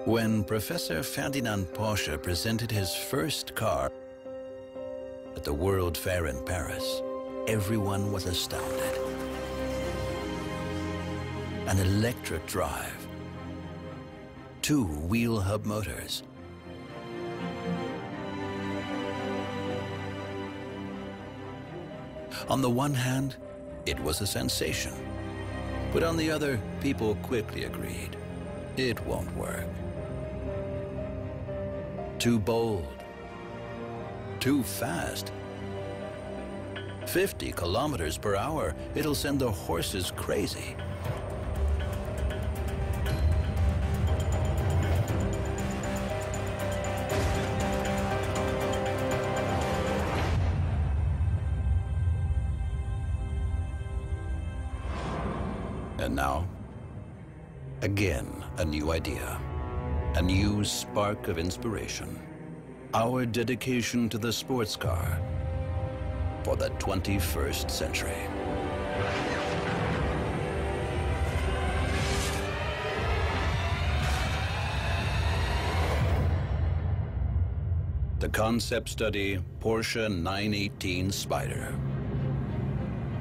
When Professor Ferdinand Porsche presented his first car at the World Fair in Paris, everyone was astounded. An electric drive, 2 wheel hub motors, on the one hand, it was a sensation, but on the other, people quickly agreed, it won't work. Too bold, too fast. 50 kilometers per hour, it'll send the horses crazy. And now, again, a new idea, a new spark of inspiration. Our dedication to the sports car for the 21st century. The concept study, Porsche918 Spyder.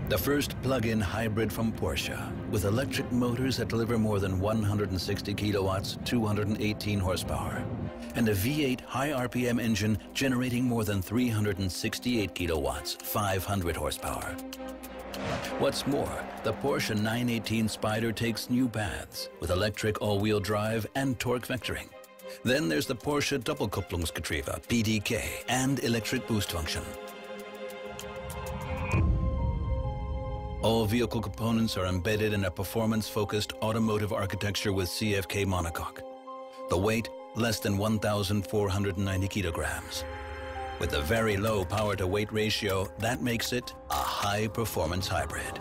The first plug-in hybrid from Porsche, with electric motors that deliver more than 160 kilowatts, 218 horsepower, and a V8 high RPM engine generating more than 368 kilowatts, 500 horsepower. What's more, the Porsche918 Spyder takes new paths with electric all-wheel drive and torque vectoring. Then there's the Porsche Doppelkupplungsgetriebe, PDK, and electric boost function. All vehicle components are embedded in a performance-focused automotive architecture with CFK monocoque. The weight, less than 1,490 kilograms. With a very low power-to-weight ratio, that makes it a high-performance hybrid.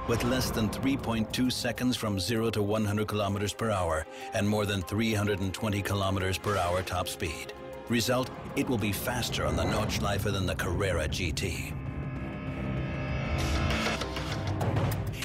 With less than 3.2 seconds from 0 to 100 kilometers per hour and more than 320 kilometers per hour top speed. Result, it will be faster on the Nordschleife than the Carrera GT.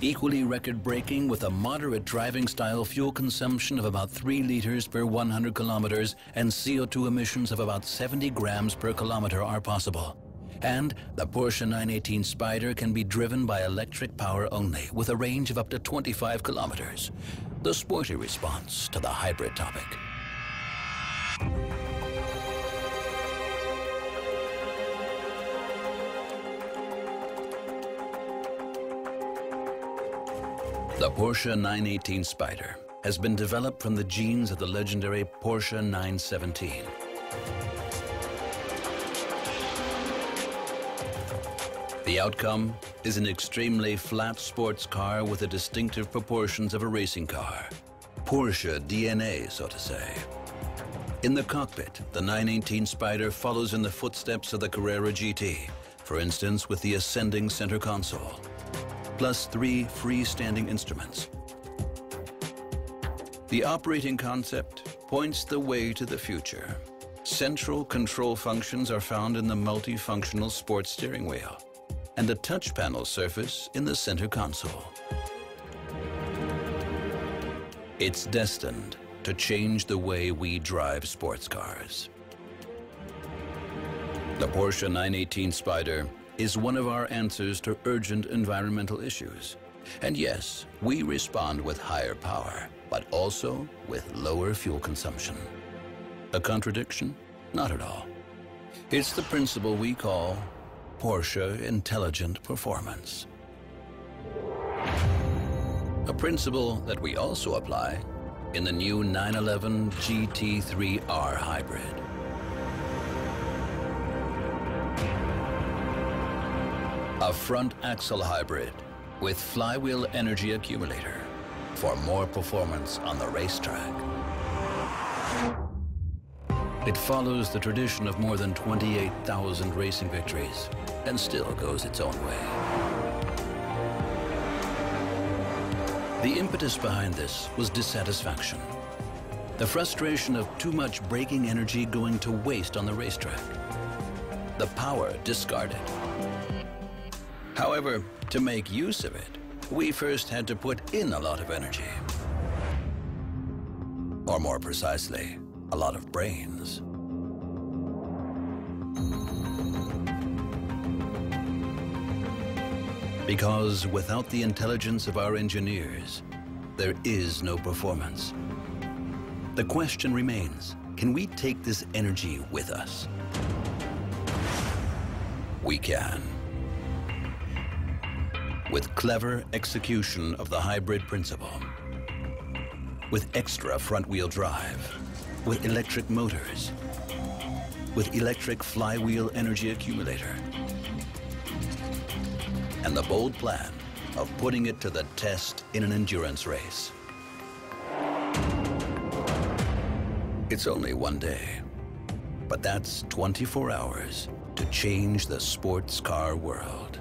Equally record-breaking with a moderate driving style fuel consumption of about 3 liters per 100 kilometers and CO2 emissions of about 70 grams per kilometer are possible. And the Porsche918 Spyder can be driven by electric power only with a range of up to 25 kilometers. The sporty response to the hybrid topic. The Porsche918 Spyder has been developed from the genes of the legendary Porsche917. The outcome is an extremely flat sports car with the distinctive proportions of a racing car. Porsche DNA, so to say. In the cockpit, the 918 Spyder follows in the footsteps of the Carrera GT, for instance with the ascending center console, plus 3 freestanding instruments. The operating concept points the way to the future. Central control functions are found in the multifunctional sports steering wheel and a touch panel surface in the center console. It's destined to change the way we drive sports cars. The Porsche918 Spyder is one of our answers to urgent environmental issues. And yes, we respond with higher power, but also with lower fuel consumption. A contradiction? Not at all. It's the principle we call Porsche Intelligent Performance. A principle that we also apply in the new 911 GT3R hybrid. A front axle hybrid with flywheel energy accumulator for more performance on the racetrack. It follows the tradition of more than 28,000 racing victories and still goes its own way. The impetus behind this was dissatisfaction. The frustration of too much braking energy going to waste on the racetrack. The power discarded. However, to make use of it, we first had to put in a lot of energy. Or more precisely, a lot of brains. Because without the intelligence of our engineers, there is no performance. The question remains, can we take this energy with us? We can. With clever execution of the hybrid principle, with extra front-wheel drive, with electric motors, with electric flywheel energy accumulator, and the bold plan of putting it to the test in an endurance race. It's only one day, but that's 24 hours to change the sports car world.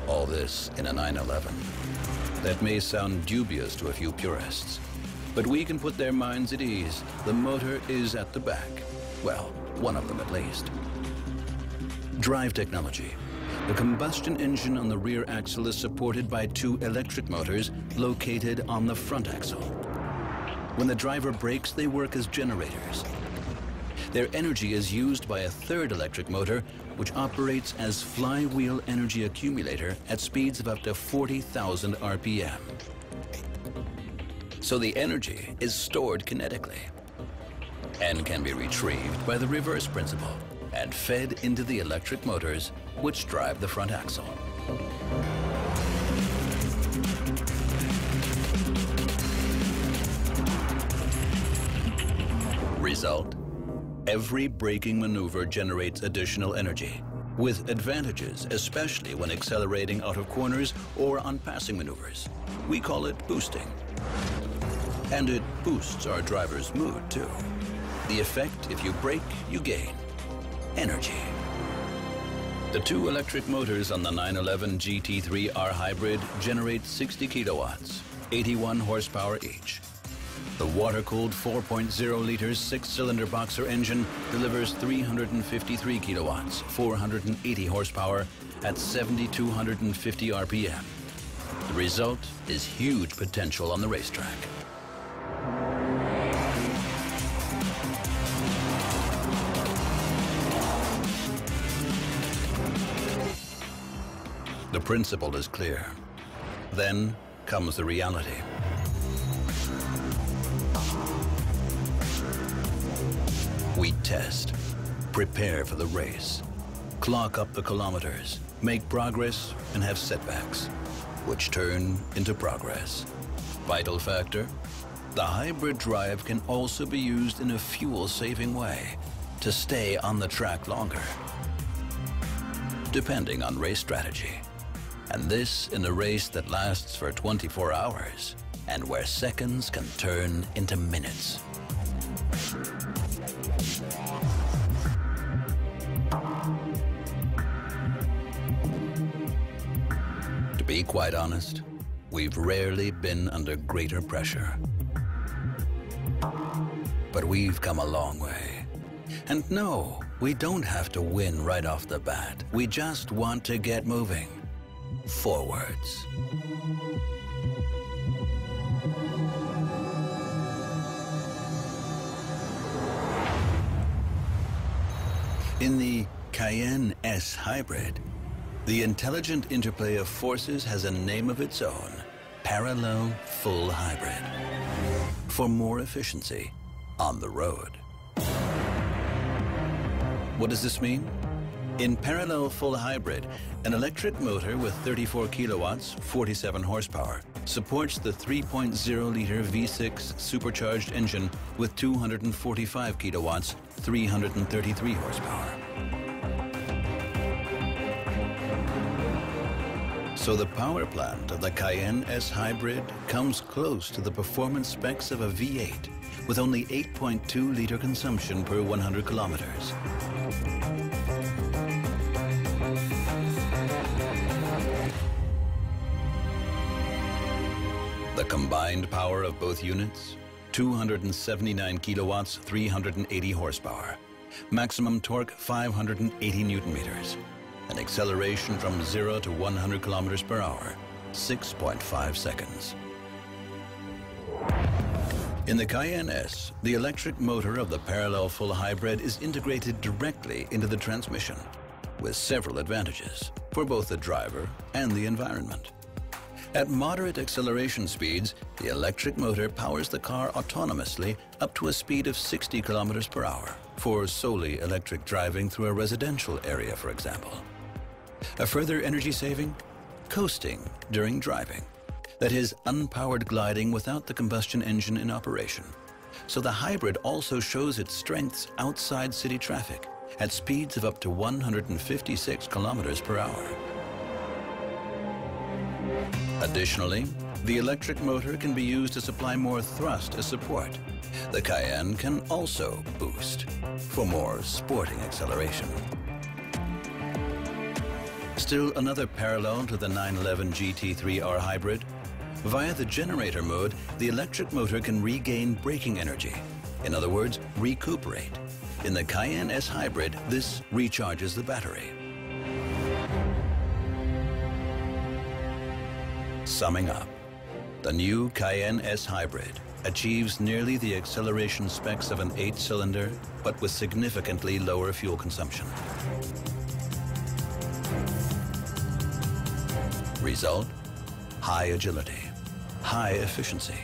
All this in a 911. That may sound dubious to a few purists, but we can put their minds at ease. The motor is at the back. Well, one of them at least. Drive technology. The combustion engine on the rear axle is supported by 2 electric motors located on the front axle. When the driver brakes, they work as generators. Their energy is used by a 3rd electric motor, which operates as flywheel energy accumulator at speeds of up to 40,000 RPM. So the energy is stored kinetically and can be retrieved by the reverse principle and fed into the electric motors which drive the front axle. Result: every braking maneuver generates additional energy, with advantages, especially when accelerating out of corners or on passing maneuvers. We call it boosting. And it boosts our driver's mood, too. The effect, if you brake, you gain energy. The 2 electric motors on the 911 GT3R Hybrid generate 60 kilowatts, 81 horsepower each. The water-cooled 4.0-liter 6-cylinder boxer engine delivers 353 kilowatts, 480 horsepower at 7,250 RPM. The result is huge potential on the racetrack. The principle is clear. Then comes the reality. We test, prepare for the race, clock up the kilometers, make progress, and have setbacks, which turn into progress. Vital factor: the hybrid drive can also be used in a fuel-saving way to stay on the track longer, depending on race strategy. And this in a race that lasts for 24 hours and where seconds can turn into minutes. To be quite honest, we've rarely been under greater pressure. But we've come a long way. And no, we don't have to win right off the bat. We just want to get moving. Forwards. In the Cayenne S Hybrid, the intelligent interplay of forces has a name of its own: parallel full hybrid. For more efficiency on the road. What does this mean? In parallel full hybrid, an electric motor with 34 kilowatts, 47 horsepower, supports the 3.0-liter V6 supercharged engine with 245 kilowatts, 333 horsepower. So the power plant of the Cayenne S Hybrid comes close to the performance specs of a V8 with only 8.2-liter consumption per 100 kilometers. The combined power of both units, 279 kilowatts, 380 horsepower. Maximum torque, 580 Newton meters. an acceleration from 0 to 100 kilometers per hour, 6.5 seconds. In the Cayenne S, the electric motor of the parallel full hybrid is integrated directly into the transmission, with several advantages for both the driver and the environment. At moderate acceleration speeds, the electric motor powers the car autonomously up to a speed of 60 kilometers per hour for solely electric driving through a residential area, for example. A further energy saving? Coasting during driving. That is, unpowered gliding without the combustion engine in operation. So the hybrid also shows its strengths outside city traffic at speeds of up to 156 kilometers per hour. Additionally, the electric motor can be used to supply more thrust as support. The Cayenne can also boost for more sporting acceleration. Still another parallel to the 911 GT3R hybrid. Via the generator mode, the electric motor can regain braking energy. In other words, recuperate. In the Cayenne S hybrid, this recharges the battery. Summing up, the new Cayenne S hybrid achieves nearly the acceleration specs of an 8-cylinder, but with significantly lower fuel consumption. Result? High agility, high efficiency,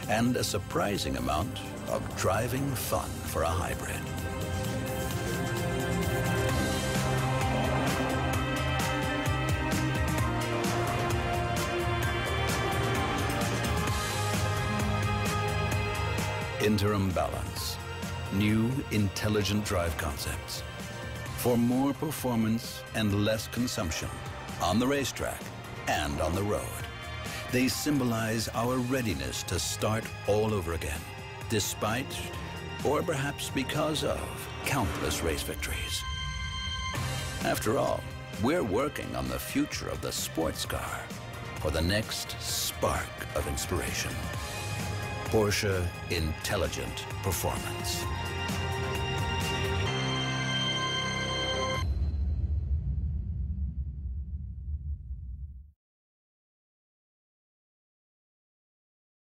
and a surprising amount of driving fun for a hybrid. Interim balance. New intelligent drive concepts. For more performance and less consumption on the racetrack and on the road. They symbolize our readiness to start all over again, despite, or perhaps because of, countless race victories. After all, we're working on the future of the sports car for the next spark of inspiration. Porsche Intelligent Performance.